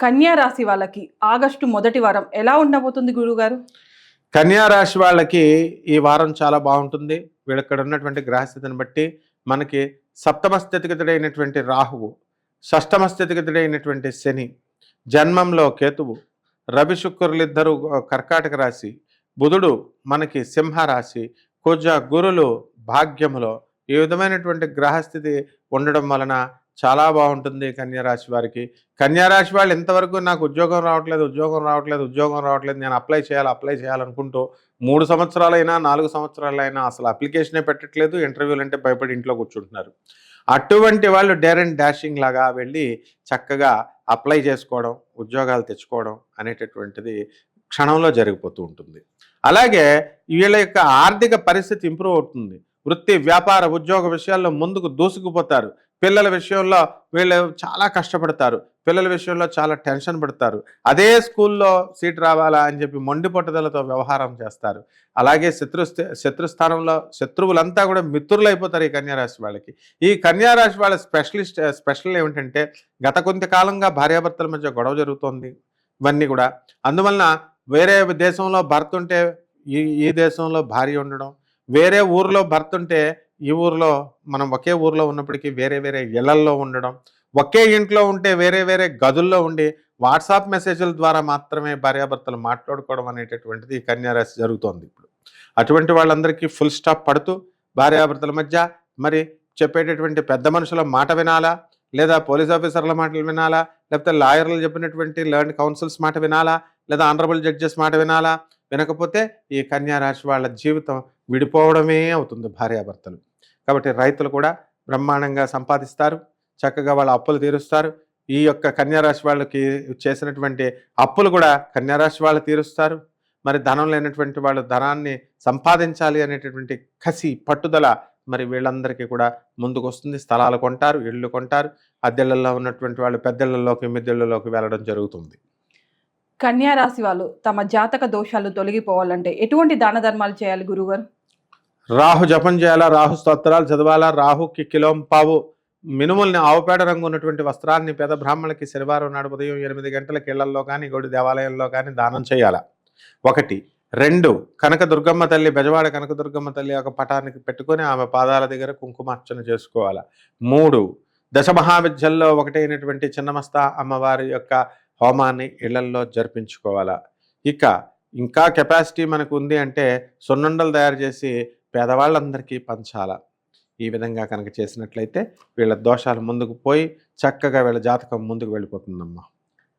కన్యా రాశి వాళ్ళకి ఆగస్టు మొదటి వారం ఎలా ఉండబోతుంది గురుగారు? కన్యా రాశి వాళ్ళకి ఈ వారం చాలా బాగుంటుంది. వీళ్ళక్కడ ఉన్నటువంటి గ్రహస్థితిని బట్టి మనకి సప్తమ స్థితిగతుడైనటువంటి రాహువు, షష్టమ స్థితిగతుడైనటువంటి శని, జన్మంలో కేతువు, రవి శుక్రులిద్దరూ కర్కాటక రాశి, బుధుడు మనకి సింహ రాశి, కుజ గురులు భాగ్యములో ఈ విధమైనటువంటి గ్రహస్థితి ఉండడం వలన చాలా బాగుంటుంది కన్యారాశి వారికి. కన్యారాశి వాళ్ళు ఇంతవరకు నాకు ఉద్యోగం రావట్లేదు, నేను అప్లై చేయాలనుకుంటూ 3 సంవత్సరాలైనా 4 సంవత్సరాలైనా అసలు అప్లికేషనే పెట్టట్లేదు, ఇంటర్వ్యూలు అంటే భయపడి ఇంట్లో కూర్చుంటున్నారు. అటువంటి వాళ్ళు డేర్ అండ్ డాషింగ్ లాగా వెళ్ళి చక్కగా అప్లై చేసుకోవడం, ఉద్యోగాలు తెచ్చుకోవడం అనేటటువంటిది క్షణంలో జరిగిపోతూ ఉంటుంది. అలాగే వీళ్ళ యొక్క ఆర్థిక పరిస్థితి ఇంప్రూవ్ అవుతుంది. వృత్తి, వ్యాపార, ఉద్యోగ విషయాల్లో ముందుకు దూసుకుపోతారు. పిల్లల విషయంలో వీళ్ళు చాలా కష్టపడతారు. పిల్లల విషయంలో చాలా టెన్షన్ పడతారు. అదే స్కూల్లో సీట్ రావాలా అని చెప్పి మొండి పట్టుదలతో వ్యవహారం చేస్తారు. అలాగే శత్రుస్థానంలో శత్రువులంతా కూడా మిత్రులైపోతారు ఈ కన్యారాశి వాళ్ళకి. ఈ కన్యారాశి వాళ్ళ స్పెషల్ ఏమిటంటే గత కొంతకాలంగా భార్యాభర్తల మధ్య గొడవ జరుగుతోంది. ఇవన్నీ కూడా అందువలన వేరే దేశంలో భర్త ఉంటే ఈ దేశంలో భార్య ఉండడం, వేరే ఊర్లో భర్త ఉంటే ఈ ఊర్లో మనం ఒకే ఊర్లో ఉన్నప్పటికీ వేరే వేరే ఇళ్లల్లో ఉండడం, ఒకే ఇంట్లో ఉంటే వేరే వేరే గదుల్లో ఉండి వాట్సాప్ మెసేజ్ల ద్వారా మాత్రమే భార్యాభర్తలు మాట్లాడుకోవడం అనేటటువంటిది కన్యారాశి జరుగుతోంది ఇప్పుడు. అటువంటి వాళ్ళందరికీ ఫుల్ స్టాప్ పడుతూ భార్యాభర్తల మధ్య మరి చెప్పేటటువంటి పెద్ద మనుషుల మాట వినాలా, లేదా పోలీస్ ఆఫీసర్ల మాటలు వినాలా, లేకపోతే లాయర్లు చెప్పినటువంటి లర్న్డ్ కౌన్సిల్స్ మాట వినాలా, లేదా ఆనరబుల్ జడ్జెస్ మాట వినాలా? వినకపోతే ఈ కన్యారాశి వాళ్ళ జీవితం విడిపోవడమే అవుతుంది భార్యాభర్తలు. కాబట్టి రైతులు కూడా బ్రహ్మాండంగా సంపాదిస్తారు, చక్కగా వాళ్ళ అప్పులు తీరుస్తారు. ఈ యొక్క కన్యారాశి వాళ్ళకి చేసినటువంటి అప్పులు కూడా కన్యారాశి వాళ్ళు తీరుస్తారు. మరి ధనం లేనటువంటి వాళ్ళు ధనాన్ని సంపాదించాలి అనేటటువంటి కసి, పట్టుదల మరి వీళ్ళందరికీ కూడా ముందుకు వస్తుంది. స్థలాలు కొంటారు, ఇళ్ళు కొంటారు. అద్దెళ్లలో ఉన్నటువంటి వాళ్ళు పెద్దళ్లలోకి, మిద్దెళ్లలోకి వెళ్ళడం జరుగుతుంది. కన్యా రాశి వాళ్ళు తమ జాతక దోషాలు తొలగిపోవాలంటే ఎటువంటి దాన ధర్మాలు చేయాలి గురుగారు? రాహు జపం చేయాలా, రాహు స్తోత్రాలు చదవాలా, రాహుకి కిలోంపావు మినుముల్ని ఆవుపేడ రంగు ఉన్నటువంటి వస్త్రాన్ని పేద బ్రాహ్మణులకి శనివారం నాడు ఉదయం 8 గంటలకు ఇళ్లల్లో కానీ గుడి దేవాలయంలో కానీ దానం చేయాలా. 1. 2 కనకదుర్గమ్మ తల్లి, బెజవాడ కనకదుర్గమ్మ తల్లి ఒక పటానికి పెట్టుకొని ఆమె పాదాల దగ్గర కుంకుమార్చన చేసుకోవాలా. 3 దశమహావిద్యల్లో ఒకటైనటువంటి చిన్నమస్తా అమ్మవారి యొక్క హోమాన్ని ఇళ్లల్లో జరిపించుకోవాలా. ఇంకా కెపాసిటీ మనకు ఉంది అంటే సున్నుండలు తయారు చేసి పేదవాళ్ళందరికీ పంచాలా. ఈ విధంగా కనుక చేసినట్లయితే వీళ్ళ దోషాలు ముందుకు పోయి చక్కగా వీళ్ళ జాతకం ముందుకు వెళ్ళిపోతుందమ్మా.